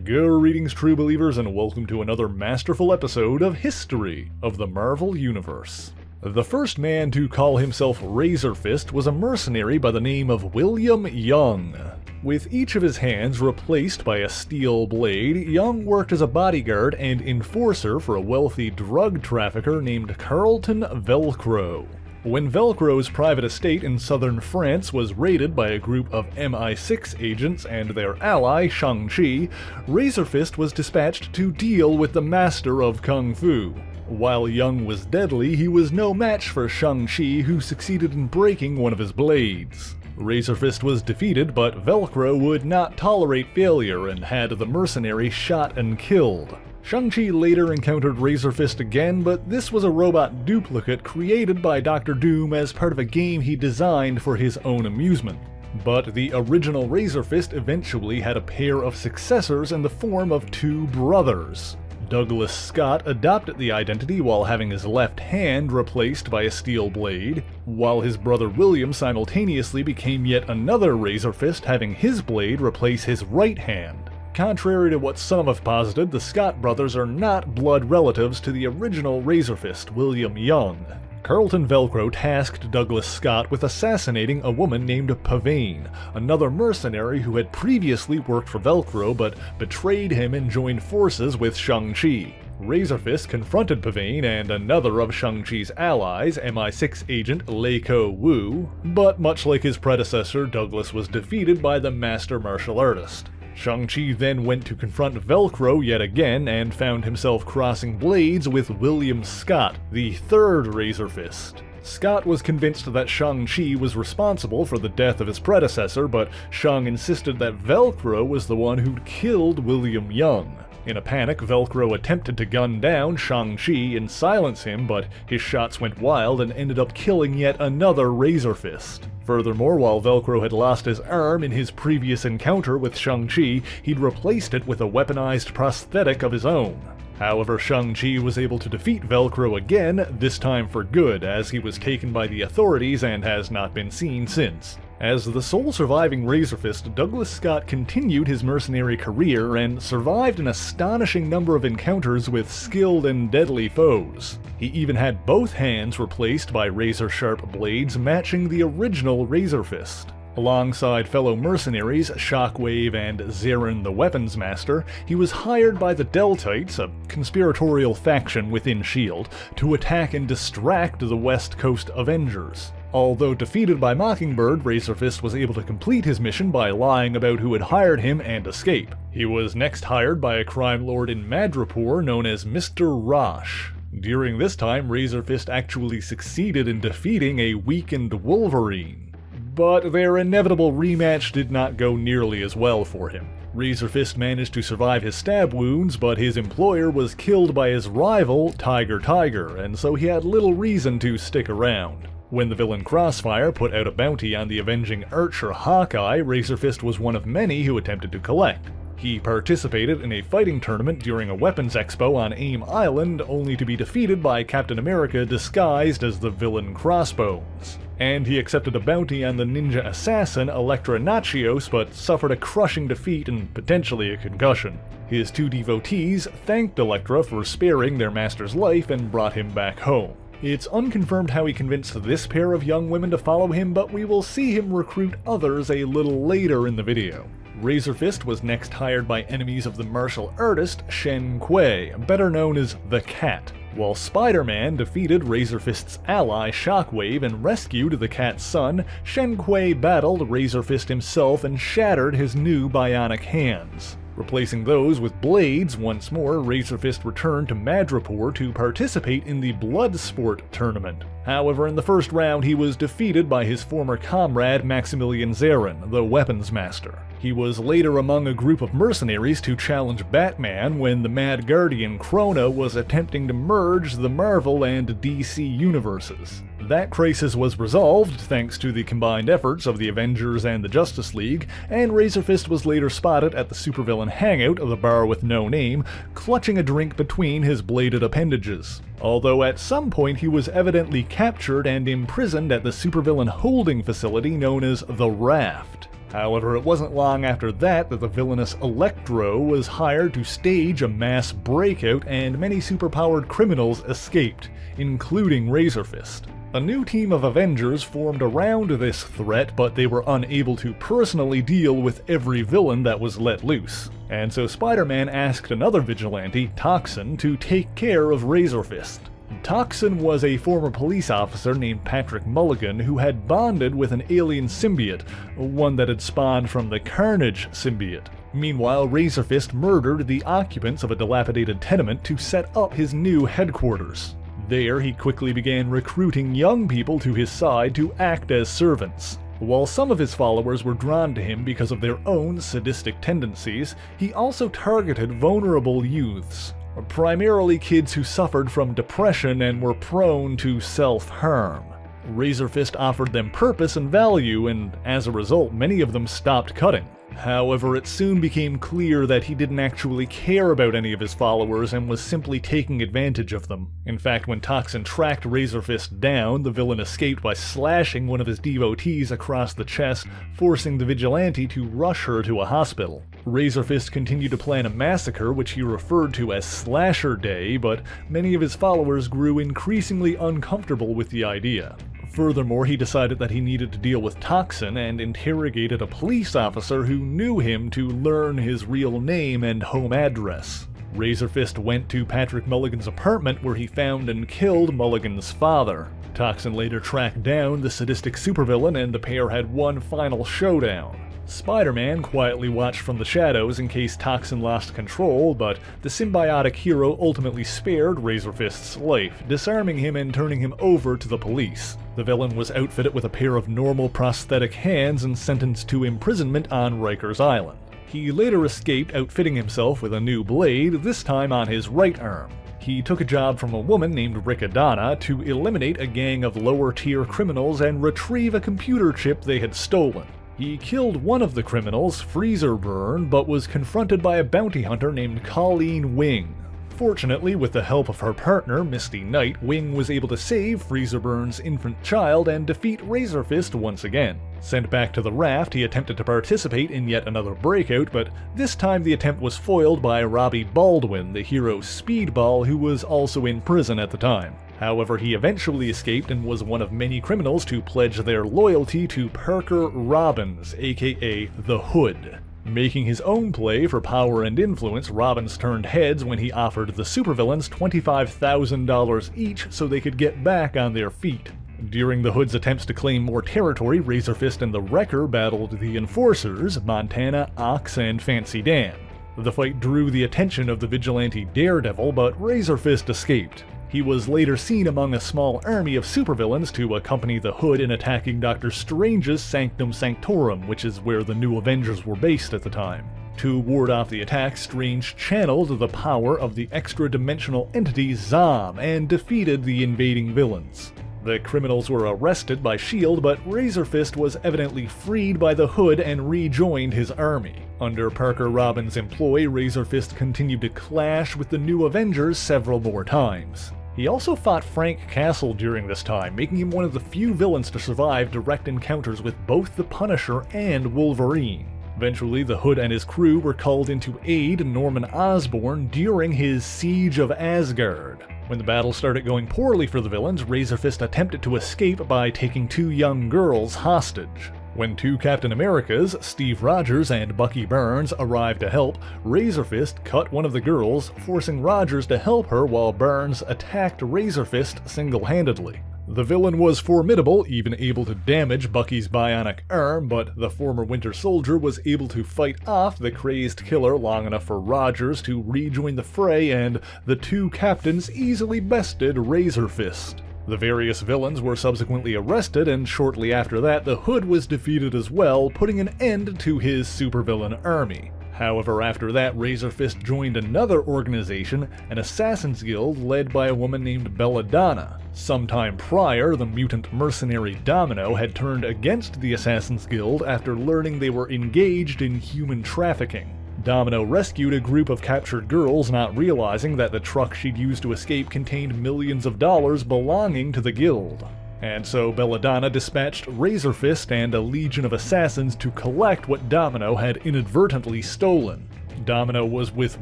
Greetings, true believers, and welcome to another masterful episode of History of the Marvel Universe. The first man to call himself Razor Fist was a mercenary by the name of William Young. With each of his hands replaced by a steel blade, Young worked as a bodyguard and enforcer for a wealthy drug trafficker named Carlton Velcro. When Velcro's private estate in southern France was raided by a group of MI6 agents and their ally, Shang-Chi, Razor Fist was dispatched to deal with the master of Kung Fu. While Young was deadly, he was no match for Shang-Chi, who succeeded in breaking one of his blades. Razor Fist was defeated, but Velcro would not tolerate failure and had the mercenary shot and killed. Shang-Chi later encountered Razor Fist again, but this was a robot duplicate created by Dr. Doom as part of a game he designed for his own amusement. But the original Razor Fist eventually had a pair of successors in the form of two brothers. Douglas Scott adopted the identity while having his left hand replaced by a steel blade, while his brother William simultaneously became yet another Razor Fist, having his blade replace his right hand. Contrary to what some have posited, the Scott brothers are not blood relatives to the original Razor Fist, William Young. Carlton Velcro tasked Douglas Scott with assassinating a woman named Pavane, another mercenary who had previously worked for Velcro but betrayed him and joined forces with Shang-Chi. Razor Fist confronted Pavane and another of Shang-Chi's allies, MI6 agent Leiko Wu, but much like his predecessor, Douglas was defeated by the master martial artist. Shang-Chi then went to confront Velcro yet again and found himself crossing blades with William Scott, the third Razor Fist. Scott was convinced that Shang-Chi was responsible for the death of his predecessor, but Shang insisted that Velcro was the one who'd killed William Young. In a panic, Velcro attempted to gun down Shang-Chi and silence him, but his shots went wild and ended up killing yet another Razor Fist. Furthermore, while Velcro had lost his arm in his previous encounter with Shang-Chi, he'd replaced it with a weaponized prosthetic of his own. However, Shang-Chi was able to defeat Velcro again, this time for good, as he was taken by the authorities and has not been seen since. As the sole surviving Razor Fist, Douglas Scott continued his mercenary career and survived an astonishing number of encounters with skilled and deadly foes. He even had both hands replaced by razor-sharp blades matching the original Razor Fist. Alongside fellow mercenaries Shockwave and Zarin the Weapons Master, he was hired by the Deltites, a conspiratorial faction within S.H.I.E.L.D., to attack and distract the West Coast Avengers. Although defeated by Mockingbird, Razor Fist was able to complete his mission by lying about who had hired him and escape. He was next hired by a crime lord in Madripoor known as Mr. Rosh. During this time, Razor Fist actually succeeded in defeating a weakened Wolverine. But their inevitable rematch did not go nearly as well for him. Razor Fist managed to survive his stab wounds, but his employer was killed by his rival, Tiger, and so he had little reason to stick around. When the villain Crossfire put out a bounty on the avenging archer Hawkeye, Razor Fist was one of many who attempted to collect. He participated in a fighting tournament during a weapons expo on AIM Island, only to be defeated by Captain America disguised as the villain Crossbones. And he accepted a bounty on the ninja assassin Elektra Natchios, but suffered a crushing defeat and potentially a concussion. His two devotees thanked Elektra for sparing their master's life and brought him back home. It's unconfirmed how he convinced this pair of young women to follow him, but we will see him recruit others a little later in the video. Razor Fist was next hired by enemies of the martial artist Shen Kui, better known as the Cat. While Spider-Man defeated Razor Fist's ally Shockwave and rescued the Cat's son, Shen Kui battled Razor Fist himself and shattered his new bionic hands. Replacing those with blades, once more, Razor Fist returned to Madripoor to participate in the Bloodsport tournament. However, in the first round he was defeated by his former comrade Maximilian Zarin, the Weapons Master. He was later among a group of mercenaries to challenge Batman when the Mad Guardian Krona was attempting to merge the Marvel and DC universes. That crisis was resolved thanks to the combined efforts of the Avengers and the Justice League, and Razor Fist was later spotted at the supervillain hangout of the Bar with No Name, clutching a drink between his bladed appendages. Although at some point he was evidently captured and imprisoned at the supervillain holding facility known as the Raft. However, it wasn't long after that the villainous Electro was hired to stage a mass breakout, and many superpowered criminals escaped, including Razor Fist. A new team of Avengers formed around this threat, but they were unable to personally deal with every villain that was let loose. And so Spider-Man asked another vigilante, Toxin, to take care of Razor Fist. Toxin was a former police officer named Patrick Mulligan who had bonded with an alien symbiote, one that had spawned from the Carnage symbiote. Meanwhile, Razor Fist murdered the occupants of a dilapidated tenement to set up his new headquarters. There, he quickly began recruiting young people to his side to act as servants. While some of his followers were drawn to him because of their own sadistic tendencies, he also targeted vulnerable youths, primarily kids who suffered from depression and were prone to self-harm. Razor Fist offered them purpose and value, and as a result, many of them stopped cutting. However, it soon became clear that he didn't actually care about any of his followers and was simply taking advantage of them. In fact, when Toxin tracked Razor Fist down, the villain escaped by slashing one of his devotees across the chest, forcing the vigilante to rush her to a hospital. Razor Fist continued to plan a massacre which he referred to as Slasher Day, but many of his followers grew increasingly uncomfortable with the idea. Furthermore, he decided that he needed to deal with Toxin and interrogated a police officer who knew him to learn his real name and home address. Razor Fist went to Patrick Mulligan's apartment where he found and killed Mulligan's father. Toxin later tracked down the sadistic supervillain and the pair had one final showdown. Spider-Man quietly watched from the shadows in case Toxin lost control, but the symbiotic hero ultimately spared Razor Fist's life, disarming him and turning him over to the police. The villain was outfitted with a pair of normal prosthetic hands and sentenced to imprisonment on Rikers Island. He later escaped, outfitting himself with a new blade, this time on his right arm. He took a job from a woman named Riccadonna to eliminate a gang of lower-tier criminals and retrieve a computer chip they had stolen. He killed one of the criminals, Freezer Burn, but was confronted by a bounty hunter named Colleen Wing. Fortunately, with the help of her partner, Misty Knight, Wing was able to save Freezer Burn's infant child and defeat Razor Fist once again. Sent back to the raft, he attempted to participate in yet another breakout, but this time the attempt was foiled by Robbie Baldwin, the hero Speedball, who was also in prison at the time. However, he eventually escaped and was one of many criminals to pledge their loyalty to Parker Robbins, aka The Hood. Making his own play for power and influence, Robbins turned heads when he offered the supervillains $25,000 each so they could get back on their feet. During the Hood's attempts to claim more territory, Razor Fist and the Wrecker battled the Enforcers, Montana, Ox, and Fancy Dan. The fight drew the attention of the vigilante Daredevil, but Razor Fist escaped. He was later seen among a small army of supervillains to accompany the Hood in attacking Doctor Strange's Sanctum Sanctorum, which is where the New Avengers were based at the time. To ward off the attack, Strange channeled the power of the extra-dimensional entity Zom and defeated the invading villains. The criminals were arrested by S.H.I.E.L.D., but Razor Fist was evidently freed by the Hood and rejoined his army. Under Parker Robbins' employ, Razor Fist continued to clash with the New Avengers several more times. He also fought Frank Castle during this time, making him one of the few villains to survive direct encounters with both the Punisher and Wolverine. Eventually, the Hood and his crew were called in to aid Norman Osborn during his Siege of Asgard. When the battle started going poorly for the villains, Razor Fist attempted to escape by taking two young girls hostage. When two Captain Americas, Steve Rogers and Bucky Barnes, arrived to help, Razor Fist cut one of the girls, forcing Rogers to help her while Barnes attacked Razor Fist single-handedly. The villain was formidable, even able to damage Bucky's bionic arm, but the former Winter Soldier was able to fight off the crazed killer long enough for Rogers to rejoin the fray, and the two captains easily bested Razor Fist. The various villains were subsequently arrested, and shortly after that, the Hood was defeated as well, putting an end to his supervillain army. However, after that, Razor Fist joined another organization, an Assassin's Guild led by a woman named Belladonna. Sometime prior, the mutant mercenary Domino had turned against the Assassin's Guild after learning they were engaged in human trafficking. Domino rescued a group of captured girls, not realizing that the truck she'd used to escape contained millions of dollars belonging to the guild. and so Belladonna dispatched Razor Fist and a legion of assassins to collect what Domino had inadvertently stolen. Domino was with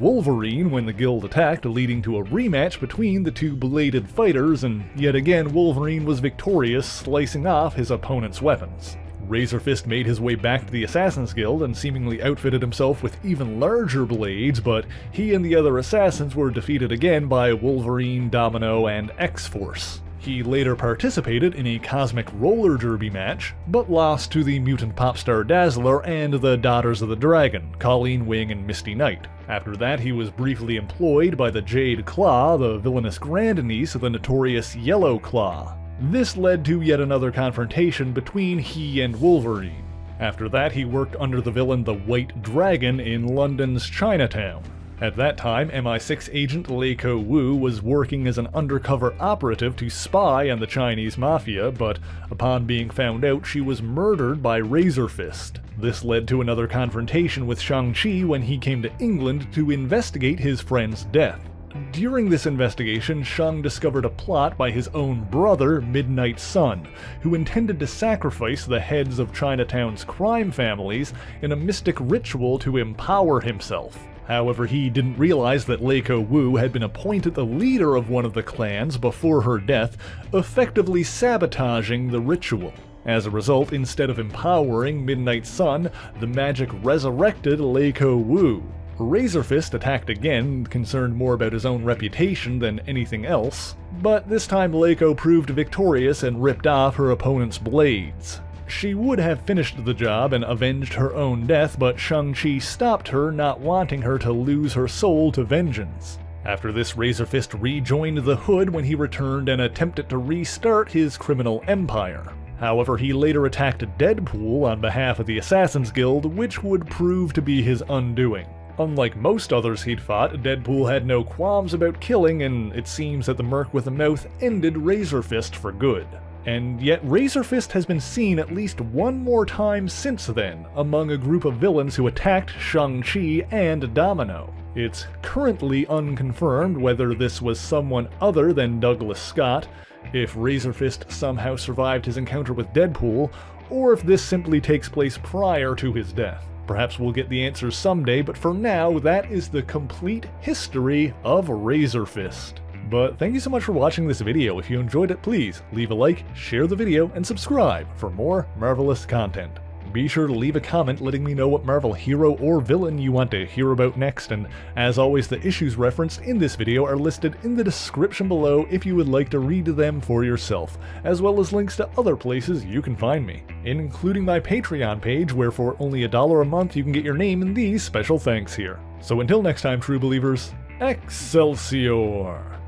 Wolverine when the guild attacked, leading to a rematch between the two belated fighters, and yet again Wolverine was victorious, slicing off his opponent's weapons. Razor Fist made his way back to the Assassin's Guild and seemingly outfitted himself with even larger blades, but he and the other assassins were defeated again by Wolverine, Domino, and X-Force. He later participated in a cosmic roller derby match, but lost to the mutant pop star Dazzler and the Daughters of the Dragon, Colleen Wing and Misty Knight. After that, he was briefly employed by the Jade Claw, the villainous grandniece of the notorious Yellow Claw. This led to yet another confrontation between he and Wolverine. After that, he worked under the villain the White Dragon in London's Chinatown. At that time, MI6 agent Leiko Wu was working as an undercover operative to spy on the Chinese mafia, but upon being found out, she was murdered by Razor Fist. This led to another confrontation with Shang-Chi when he came to England to investigate his friend's death. During this investigation, Shang discovered a plot by his own brother, Midnight Sun, who intended to sacrifice the heads of Chinatown's crime families in a mystic ritual to empower himself. However, he didn't realize that Leiko Wu had been appointed the leader of one of the clans before her death, effectively sabotaging the ritual. As a result, instead of empowering Midnight Sun, the magic resurrected Leiko Wu. Razor Fist attacked again, concerned more about his own reputation than anything else, but this time Leiko proved victorious and ripped off her opponent's blades. She would have finished the job and avenged her own death, but Shang-Chi stopped her, not wanting her to lose her soul to vengeance. After this, Razor Fist rejoined the Hood when he returned and attempted to restart his criminal empire. However, he later attacked Deadpool on behalf of the Assassin's Guild, which would prove to be his undoing. Unlike most others he'd fought, Deadpool had no qualms about killing, and it seems that the Merc with a Mouth ended Razor Fist for good. And yet Razor Fist has been seen at least one more time since then, among a group of villains who attacked Shang-Chi and Domino. It's currently unconfirmed whether this was someone other than Douglas Scott, if Razor Fist somehow survived his encounter with Deadpool, or if this simply takes place prior to his death. Perhaps we'll get the answers someday, but for now, that is the complete history of Razor Fist. But thank you so much for watching this video. If you enjoyed it, please leave a like, share the video, and subscribe for more Marvelous content. Be sure to leave a comment letting me know what Marvel hero or villain you want to hear about next, and as always, the issues referenced in this video are listed in the description below if you would like to read them for yourself, as well as links to other places you can find me, including my Patreon page where for only $1 a month you can get your name in these special thanks here. So until next time, true believers, Excelsior!